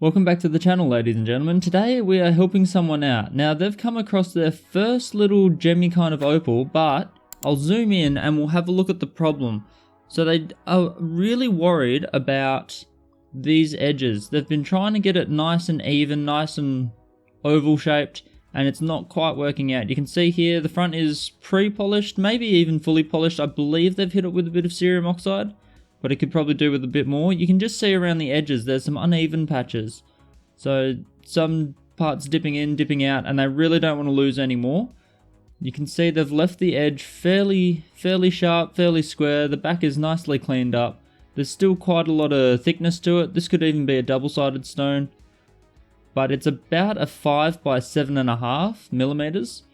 Welcome back to the channel, ladies and gentlemen. Today we are helping someone out. Now they've come across their first little gemmy kind of opal, but I'll zoom in and we'll have a look at the problem. So they are really worried about these edges. They've been trying to get it nice and even, nice and oval shaped, and it's not quite working out. You can see here the front is pre-polished, maybe even fully polished. I believe they've hit it with a bit of cerium oxide, but it could probably do with a bit more. You can just see around the edges there's some uneven patches. So some parts dipping in, dipping out, and they really don't want to lose any more. You can see they've left the edge fairly sharp, fairly square. The back is nicely cleaned up. There's still quite a lot of thickness to it. This could even be a double-sided stone, but it's about a 5 by 7.5 millimeters.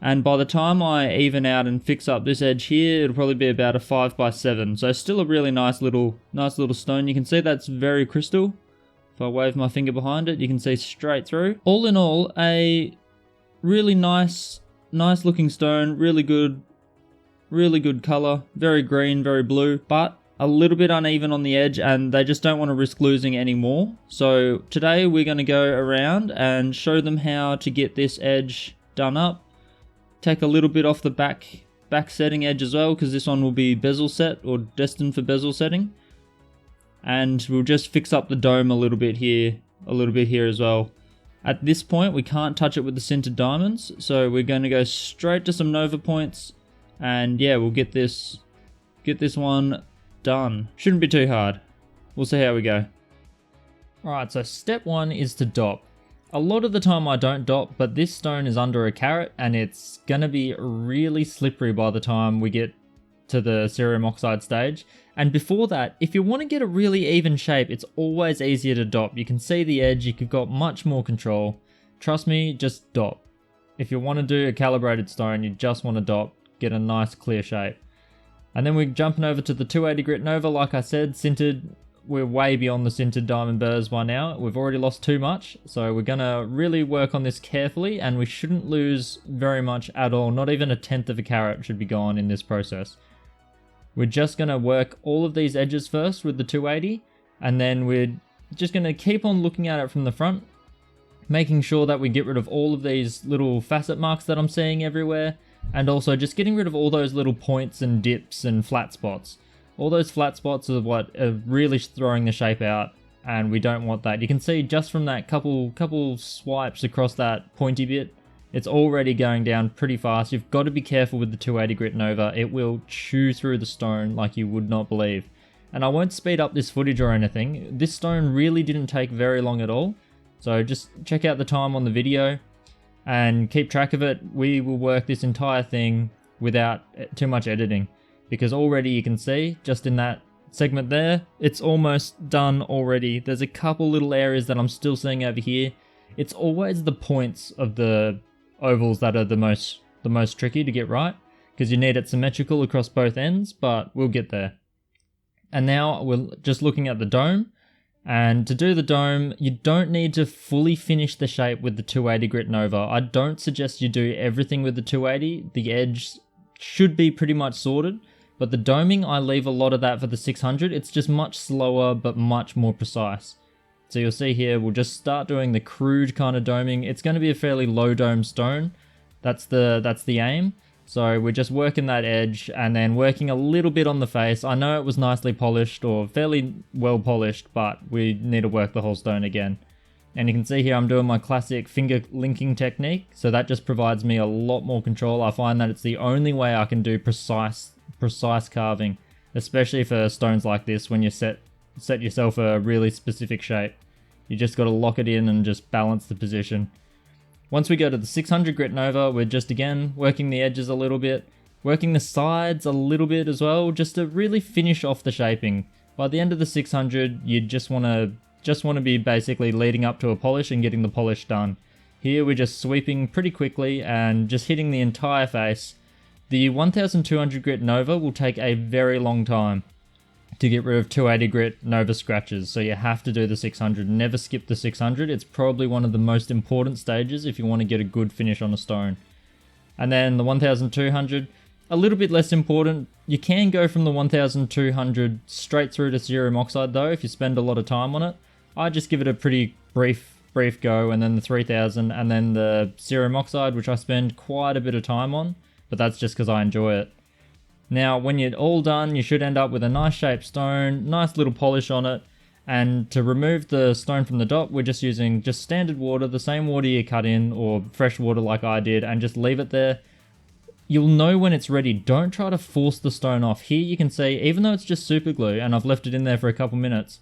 And by the time I even out and fix up this edge here, it'll probably be about a 5 by 7. So still a really nice little stone. You can see that's very crystal. If I wave my finger behind it, you can see straight through. All in all, a really nice looking stone. Really good color. Very green, very blue, but a little bit uneven on the edge, and they just don't want to risk losing any more. So today we're going to go around and show them how to get this edge done up. Take a little bit off the back setting edge as well, because this one will be bezel set or destined for bezel setting. And we'll just fix up the dome a little bit here as well. At this point we can't touch it with the sintered diamonds, so we're going to go straight to some nova points, and yeah, we'll get this one done. Shouldn't be too hard. We'll see how we go. Alright, so step 1 is to dop. A lot of the time I don't dop, but this stone is under a carat and it's gonna be really slippery by the time we get to the cerium oxide stage. And before that, if you want to get a really even shape, it's always easier to dop. You can see the edge, you've got much more control. Trust me, just dop. If you want to do a calibrated stone, you just want to dop, get a nice clear shape. And then we're jumping over to the 280 grit nova. Like I said, sintered. We're way beyond the sintered diamond burrs by now. We've already lost too much, so we're gonna really work on this carefully, and we shouldn't lose very much at all. Not even a tenth of a carat should be gone in this process. We're just gonna work all of these edges first with the 280, and then we're just gonna keep on looking at it from the front, making sure that we get rid of all of these little facet marks that I'm seeing everywhere, and also just getting rid of all those little points and dips and flat spots. All those flat spots are what are really throwing the shape out, and we don't want that. You can see just from that couple swipes across that pointy bit, it's already going down pretty fast. You've got to be careful with the 280 grit nova. It will chew through the stone like you would not believe. And I won't speed up this footage or anything. This stone really didn't take very long at all. So just check out the time on the video and keep track of it. We will work this entire thing without too much editing, because already you can see just in that segment there, it's almost done already. There's a couple little areas that I'm still seeing over here. It's always the points of the ovals that are the most tricky to get right, because you need it symmetrical across both ends, but we'll get there. And now we're just looking at the dome, and to do the dome, you don't need to fully finish the shape with the 280 grit nova. I don't suggest you do everything with the 280. The edge should be pretty much sorted, but the doming, I leave a lot of that for the 600. It's just much slower, but much more precise. So you'll see here, we'll just start doing the crude kind of doming. It's going to be a fairly low dome stone. That's the aim. So we're just working that edge and then working a little bit on the face. I know it was nicely polished or fairly well polished, but we need to work the whole stone again. And you can see here I'm doing my classic finger linking technique. So that just provides me a lot more control. I find that it's the only way I can do precise carving, especially for stones like this. When you set yourself a really specific shape, you just got to lock it in and just balance the position. Once we go to the 600 grit nova, we're just again working the edges a little bit, working the sides a little bit as well, just to really finish off the shaping. By the end of the 600, you just want to be basically leading up to a polish and getting the polish done. Here we're just sweeping pretty quickly and just hitting the entire face. The 1200 grit nova will take a very long time to get rid of 280 grit nova scratches, so you have to do the 600. Never skip the 600. It's probably one of the most important stages if you want to get a good finish on a stone. And then the 1200, a little bit less important. You can go from the 1200 straight through to cerium oxide though if you spend a lot of time on it. I just give it a pretty brief go, and then the 3000, and then the cerium oxide, which I spend quite a bit of time on, but that's just because I enjoy it. Now, when you're all done, you should end up with a nice shaped stone, nice little polish on it, and to remove the stone from the dot, we're just using just standard water, the same water you cut in, or fresh water like I did, and just leave it there. You'll know when it's ready. Don't try to force the stone off. Here you can see, even though it's just super glue, and I've left it in there for a couple minutes,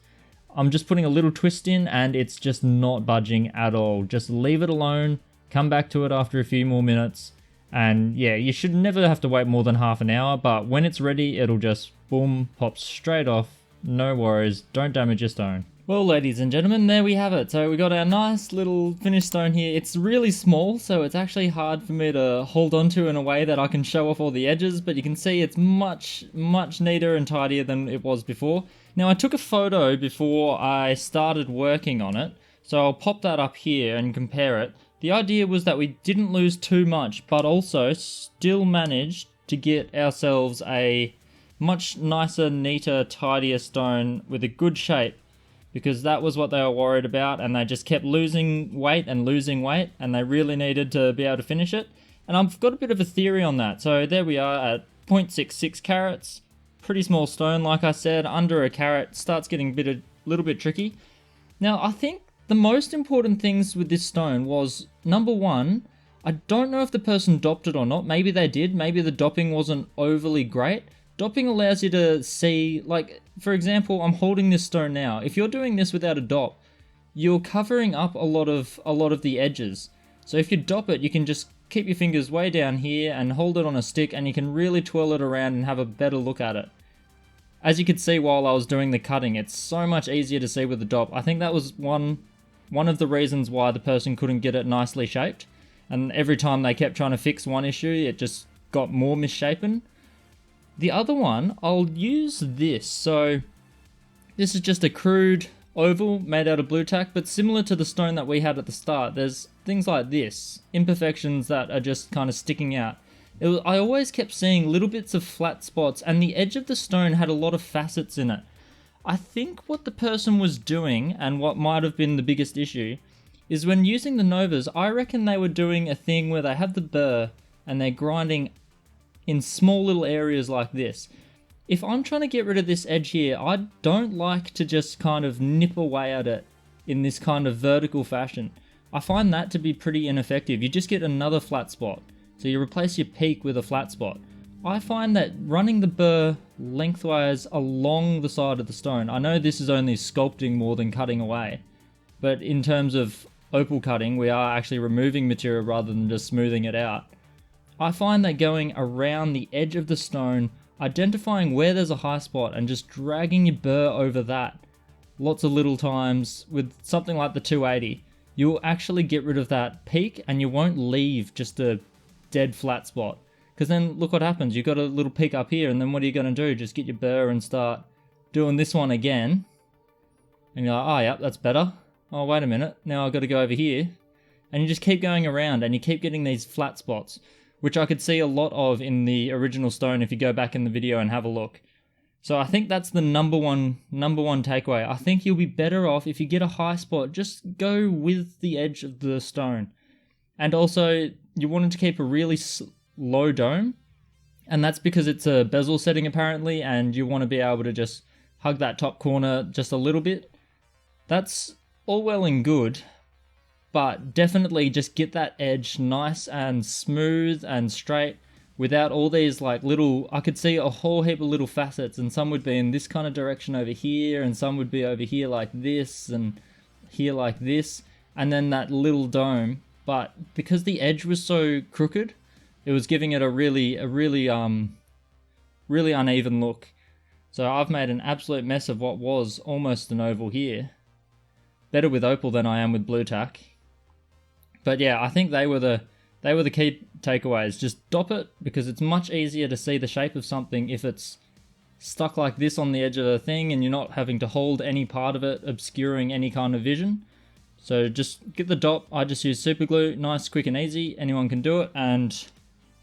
I'm just putting a little twist in and it's just not budging at all. Just leave it alone, come back to it after a few more minutes, and yeah, you should never have to wait more than half an hour, but when it's ready, it'll just boom, pop straight off. No worries, don't damage your stone. Well, ladies and gentlemen, there we have it. So we got our nice little finished stone here. It's really small, so it's actually hard for me to hold onto in a way that I can show off all the edges, but you can see it's much neater and tidier than it was before. Now, I took a photo before I started working on it, so I'll pop that up here and compare it. The idea was that we didn't lose too much, but also still managed to get ourselves a much nicer, neater, tidier stone with a good shape, because that was what they were worried about, and they just kept losing weight, and they really needed to be able to finish it. And I've got a bit of a theory on that. So there we are at 0.66 carats. Pretty small stone, like I said, under a carat, starts getting a little bit tricky. Now, I think the most important things with this stone was, number one, I don't know if the person dopped it or not. Maybe they did. Maybe the dopping wasn't overly great. Dopping allows you to see, like, for example, I'm holding this stone now. If you're doing this without a dop, you're covering up a lot of the edges. So if you dop it, you can just keep your fingers way down here and hold it on a stick, and you can really twirl it around and have a better look at it. As you could see while I was doing the cutting, it's so much easier to see with the dop. I think that was one of the reasons why the person couldn't get it nicely shaped. And every time they kept trying to fix one issue, it just got more misshapen. The other one, I'll use this. So this is just a crude oval made out of blue tack, but similar to the stone that we had at the start, there's things like this, imperfections that are just kind of sticking out. I always kept seeing little bits of flat spots, and the edge of the stone had a lot of facets in it. I think what the person was doing, and what might have been the biggest issue, is when using the Novas, I reckon they were doing a thing where they have the burr and they're grinding in small little areas like this. If I'm trying to get rid of this edge here, I don't like to just kind of nip away at it in this kind of vertical fashion. I find that to be pretty ineffective. You just get another flat spot. So you replace your peak with a flat spot. I find that running the burr lengthwise along the side of the stone, I know this is only sculpting more than cutting away, but in terms of opal cutting, we are actually removing material rather than just smoothing it out. I find that going around the edge of the stone, identifying where there's a high spot and just dragging your burr over that lots of little times with something like the 280, you'll actually get rid of that peak and you won't leave just a dead flat spot. Because then look what happens, you've got a little peak up here, and then what are you going to do? Just get your burr and start doing this one again. And you're like, oh yeah, that's better. Oh wait a minute, now I've got to go over here. And you just keep going around and you keep getting these flat spots, which I could see a lot of in the original stone if you go back in the video and have a look. So I think that's the number one takeaway. I think you'll be better off if you get a high spot, just go with the edge of the stone. And also, you wanted to keep a really low dome, and that's because it's a bezel setting apparently, and you want to be able to just hug that top corner just a little bit. That's all well and good, but definitely just get that edge nice and smooth and straight without all these like little, I could see a whole heap of little facets, and some would be in this kind of direction over here, and some would be over here like this, and here like this, and then that little dome. But because the edge was so crooked, it was giving it a really uneven look. So I've made an absolute mess of what was almost an oval here. Better with opal than I am with blue tack. But yeah, I think they were the key takeaways. Just dop it, because it's much easier to see the shape of something if it's stuck like this on the edge of a thing and you're not having to hold any part of it, obscuring any kind of vision. So just get the dop. I just use super glue, nice, quick and easy. Anyone can do it. And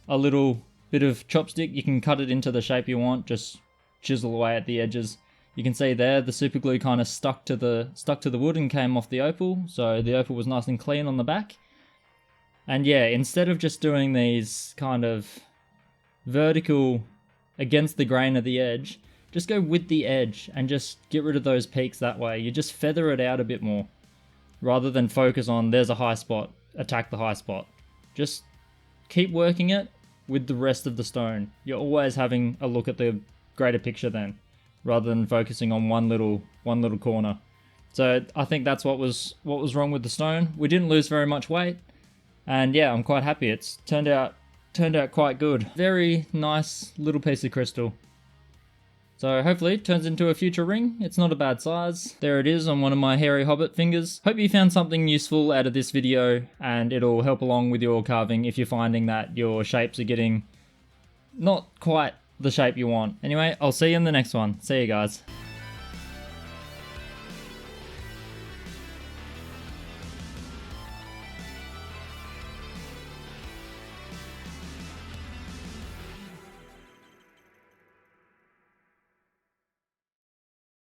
a little bit of chopstick, you can cut it into the shape you want, just chisel away at the edges. You can see there the super glue kind of stuck to the wood and came off the opal, so the opal was nice and clean on the back. And yeah, instead of just doing these kind of vertical against the grain of the edge, just go with the edge and just get rid of those peaks that way. You just feather it out a bit more rather than focus on there's a high spot, attack the high spot. Just keep working it with the rest of the stone. You're always having a look at the greater picture then, rather than focusing on one little corner. So I think that's what was wrong with the stone. We didn't lose very much weight, and yeah, I'm quite happy. It's turned out quite good. Very nice little piece of crystal. So hopefully it turns into a future ring. It's not a bad size. There it is on one of my hairy hobbit fingers. Hope you found something useful out of this video, and it'll help along with your carving if you're finding that your shapes are getting not quite the shape you want. Anyway, I'll see you in the next one. See you guys.